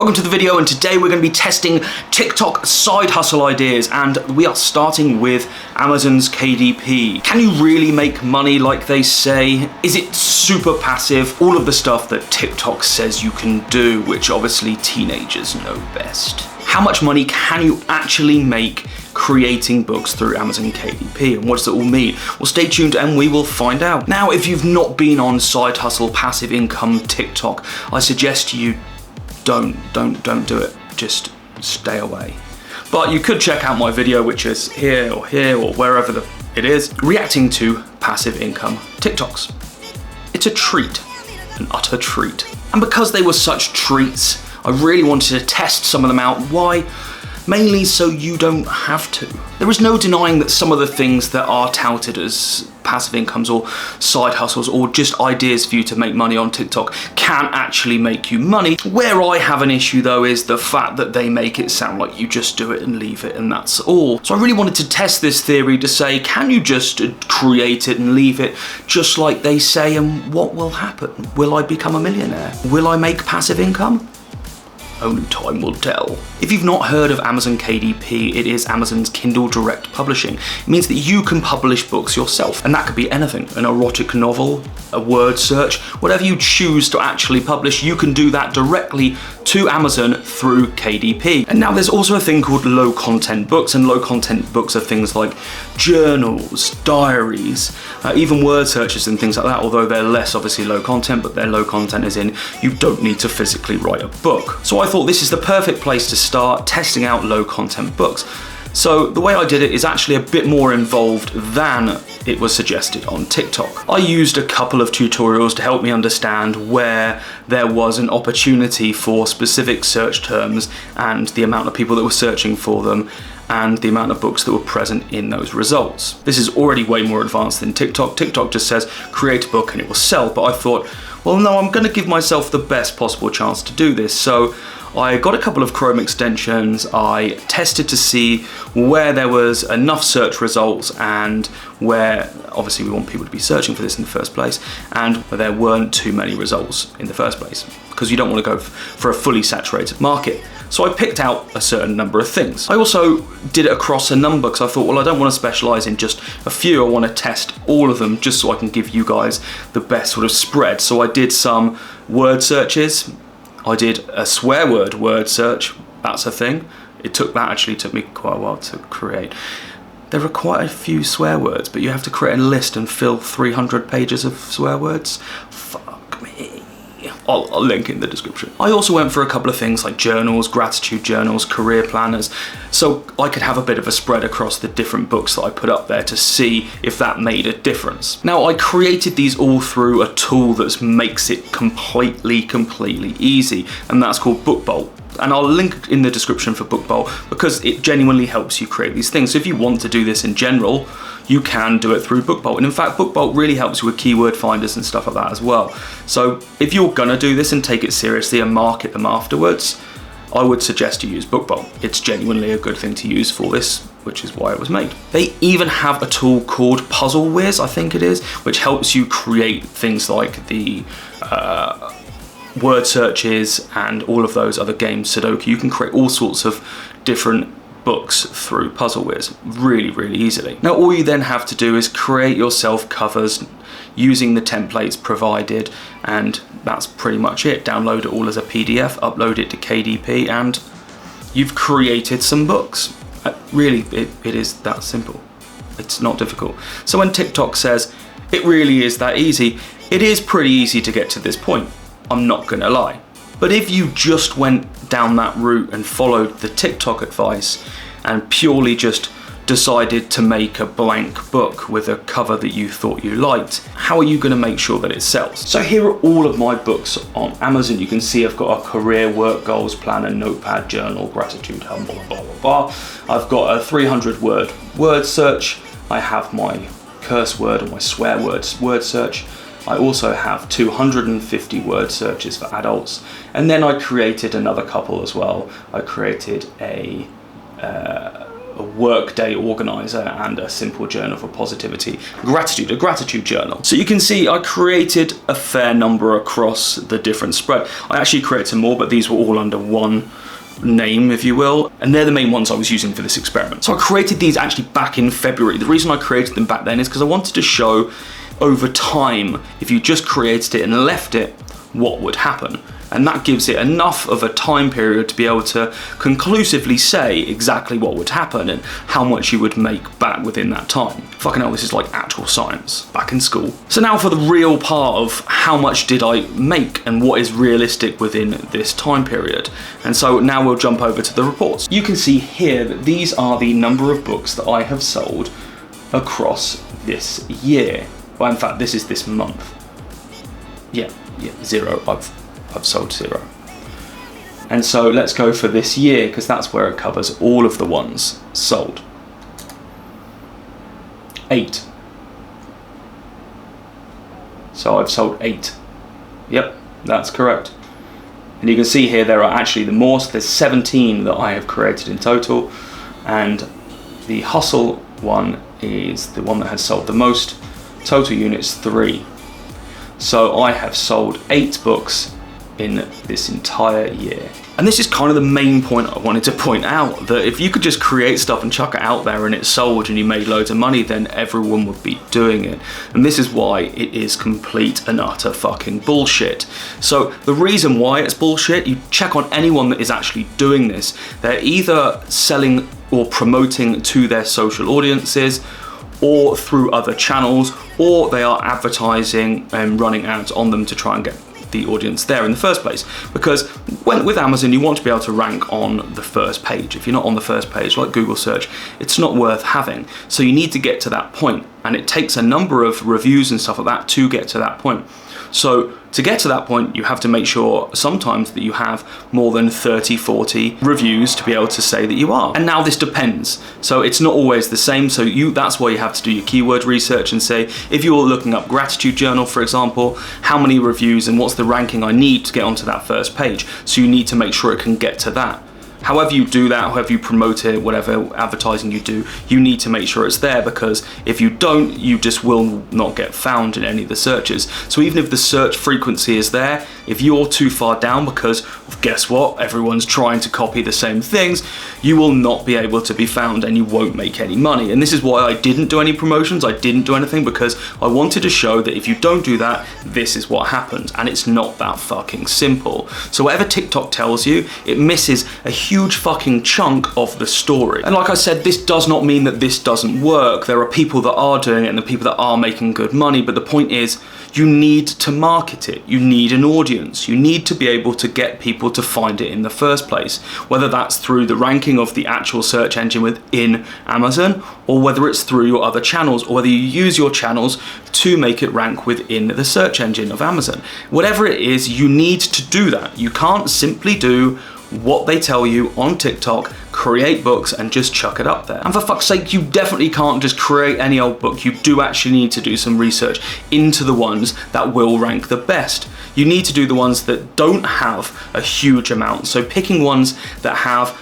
Welcome to the video, and today we're going to be testing TikTok side hustle ideas, and we are starting with Amazon's KDP. Can you really make money like they say? Is it super passive? All of the stuff that TikTok says you can do, which obviously teenagers know best. How much money can you actually make creating books through Amazon KDP, and what does it all mean? Well, stay tuned and we will find out. Now, if you've not been on side hustle passive income TikTok, I suggest you don't do it. Just stay away. But you could check out my video, which is here or wherever it is, reacting to passive income TikToks. It's a treat, an utter treat. And because they were such treats, I really wanted to test some of them out. Why? Mainly so you don't have to. There is no denying that some of the things that are touted as passive incomes or side hustles or just ideas for you to make money on TikTok can actually make you money. Where I have an issue though is the fact that they make it sound like you just do it and leave it and that's all. So I really wanted to test this theory to say, can you just create it and leave it just like they say, and what will happen? Will I become a millionaire? Will I make passive income? Only time will tell. If you've not heard of Amazon KDP, it is Amazon's Kindle Direct Publishing. It means that you can publish books yourself, and that could be anything. An erotic novel, a word search, whatever you choose to actually publish, you can do that directly to Amazon through KDP. And now there's also a thing called low content books, and low content books are things like journals, diaries, even word searches and things like that, although they're less obviously low content, but they're low content as in you don't need to physically write a book. So I thought this is the perfect place to start testing out low content books. So the way I did it is actually a bit more involved than it was suggested on TikTok. I used a couple of tutorials to help me understand where there was an opportunity for specific search terms and the amount of people that were searching for them and the amount of books that were present in those results. This is already way more advanced than TikTok. TikTok just says create a book and it will sell, but I thought, well, no, I'm going to give myself the best possible chance to do this. So I got a couple of Chrome extensions, I tested to see where there was enough search results and where, obviously we want people to be searching for this in the first place, and where there weren't too many results in the first place, because you don't want to go for a fully saturated market. So I picked out a certain number of things. I also did it across a number because I thought, well, I don't want to specialize in just a few, I want to test all of them just so I can give you guys the best sort of spread. So I did some word searches, I did a swear word search, that's a thing. Actually took me quite a while to create. There are quite a few swear words, but you have to create a list and fill 300 pages of swear words. Fuck me. I'll link in the description. I also went for a couple of things like journals, gratitude journals, career planners, so I could have a bit of a spread across the different books that I put up there to see if that made a difference. Now, I created these all through a tool that makes it completely easy, and that's called BookBolt. And I'll link in the description for BookBolt because it genuinely helps you create these things. So if you want to do this in general, you can do it through BookBolt. And in fact, BookBolt really helps you with keyword finders and stuff like that as well. So if you're gonna do this and take it seriously and market them afterwards, I would suggest you use BookBolt. It's genuinely a good thing to use for this, which is why it was made. They even have a tool called Puzzle Whiz, I think it is, which helps you create things like the word searches and all of those other games, Sudoku. You can create all sorts of different books through Puzzle Whiz really easily. Now all you then have to do is create yourself covers using the templates provided, and that's pretty much it. Download it all as a PDF, upload it to KDP, and you've created some books. Really, it is that simple. It's not difficult. So when TikTok says it really is that easy, it is pretty easy to get to this point. I'm not gonna lie. But if you just went down that route and followed the TikTok advice and purely just decided to make a blank book with a cover that you thought you liked, how are you gonna make sure that it sells? So here are all of my books on Amazon. You can see I've got a career, work goals planner, notepad, journal, gratitude, humble, blah, blah, blah. I've got a 300 word search. I have my curse word or my swear words word search. I also have 250 word searches for adults, and then I created another couple as well. I created a a workday organizer and a simple journal for positivity, gratitude, a gratitude journal. So you can see I created a fair number across the different spread. I actually created some more, but these were all under one name, if you will, and they're the main ones I was using for this experiment. So I created these actually back in February. The reason I created them back then is because I wanted to show over time, if you just created it and left it, what would happen. And that gives it enough of a time period to be able to conclusively say exactly what would happen and how much you would make back within that time. Fucking hell, this is like actual science, back in school. So now for the real part of how much did I make and what is realistic within this time period. And so now we'll jump over to the reports. You can see here that these are the number of books that I have sold across this year. Well, in fact, this is this month. Yeah, 0. I've sold 0. And so let's go for this year, because that's where it covers all of the ones sold. 8. So I've sold 8. Yep, that's correct. And you can see here there are actually the more, so there's 17 that I have created in total, and the Hustle one is the one that has sold the most. Total units 3. So I have sold 8 books in this entire year. And this is kind of the main point I wanted to point out, that if you could just create stuff and chuck it out there and it sold and you made loads of money, then everyone would be doing it. And this is why it is complete and utter fucking bullshit. So the reason why it's bullshit, you check on anyone that is actually doing this, they're either selling or promoting to their social audiences, or through other channels, or they are advertising and running ads on them to try and get the audience there in the first place. Because with Amazon, you want to be able to rank on the first page. If you're not on the first page, like Google search, it's not worth having. So you need to get to that point, and it takes a number of reviews and stuff like that to get to that point. So to get to that point, you have to make sure sometimes that you have more than 30, 40 reviews to be able to say that you are. And now this depends. So it's not always the same. So that's why you have to do your keyword research and say, if you're looking up gratitude journal, for example, how many reviews and what's the ranking I need to get onto that first page? So you need to make sure it can get to that. However you do that, however you promote it, whatever advertising you do, you need to make sure it's there, because if you don't, you just will not get found in any of the searches. So even if the search frequency is there, if you're too far down because guess what, everyone's trying to copy the same things, you will not be able to be found and you won't make any money. And this is why I didn't do any promotions, I didn't do anything, because I wanted to show that if you don't do that, this is what happens. And it's not that fucking simple. So whatever TikTok tells you, it misses a huge fucking chunk of the story. And like I said, this does not mean that this doesn't work. There are people that are doing it and the people that are making good money, but the point is, you need to market it. You need an audience. You need to be able to get people to find it in the first place, whether that's through the ranking of the actual search engine within Amazon, or whether it's through your other channels, or whether you use your channels to make it rank within the search engine of Amazon. Whatever it is, you need to do that. You can't simply do what they tell you on TikTok, create books and just chuck it up there. And for fuck's sake, you definitely can't just create any old book. You do actually need to do some research into the ones that will rank the best. You need to do the ones that don't have a huge amount. So picking ones that have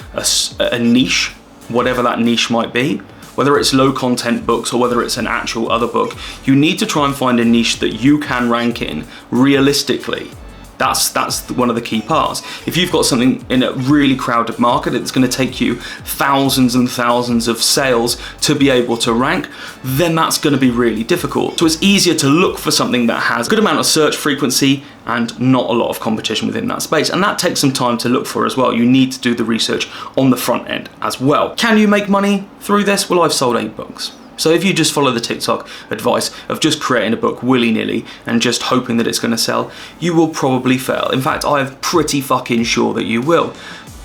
a niche, whatever that niche might be, whether it's low content books or whether it's an actual other book, you need to try and find a niche that you can rank in realistically. That's one of the key parts. If you've got something in a really crowded market, it's going to take you thousands and thousands of sales to be able to rank, then that's going to be really difficult. So it's easier to look for something that has a good amount of search frequency and not a lot of competition within that space. And that takes some time to look for as well. You need to do the research on the front end as well. Can you make money through this? Well, I've sold 8 books. So if you just follow the TikTok advice of just creating a book willy-nilly and just hoping that it's going to sell, you will probably fail. In fact, I'm pretty fucking sure that you will.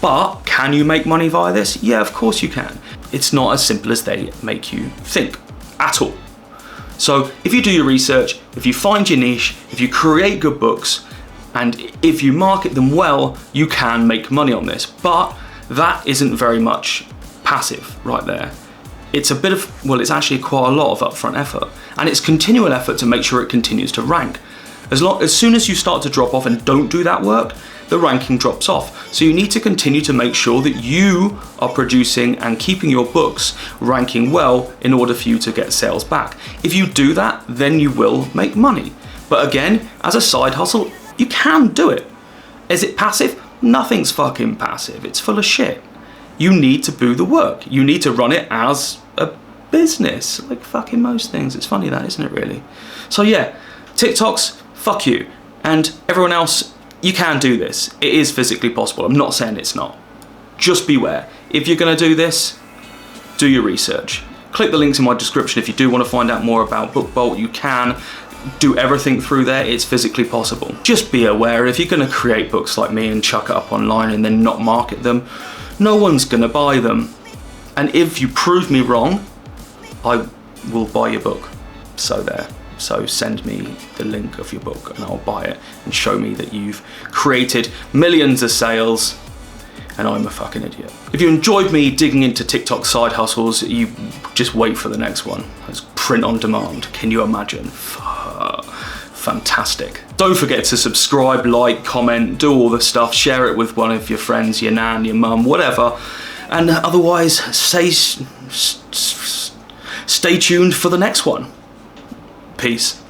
But can you make money via this? Yeah, of course you can. It's not as simple as they make you think at all. So if you do your research, if you find your niche, if you create good books, and if you market them well, you can make money on this. But that isn't very much passive right there. It's a bit of, well, it's actually quite a lot of upfront effort, and it's continual effort to make sure it continues to rank. As soon as you start to drop off and don't do that work, the ranking drops off. So you need to continue to make sure that you are producing and keeping your books ranking well in order for you to get sales back. If you do that, then you will make money. But again, as a side hustle, you can do it. Is it passive? Nothing's fucking passive. It's full of shit. You need to do the work. You need to run it as a business, like fucking most things. It's funny that, isn't it, really? So yeah, TikToks, fuck you. And everyone else, you can do this. It is physically possible. I'm not saying it's not. Just beware. If you're gonna do this, do your research. Click the links in my description if you do want to find out more about BookBolt. You can do everything through there. It's physically possible. Just be aware, if you're gonna create books like me and chuck it up online and then not market them, no one's gonna buy them. And if you prove me wrong, I will buy your book. So there. So send me the link of your book and I'll buy it and show me that you've created millions of sales and I'm a fucking idiot. If you enjoyed me digging into TikTok side hustles, you just wait for the next one. It's print on demand. Can you imagine? Fantastic. Don't forget to subscribe, like, comment, do all the stuff, share it with one of your friends, your nan, your mum, whatever. And otherwise, stay tuned for the next one. Peace.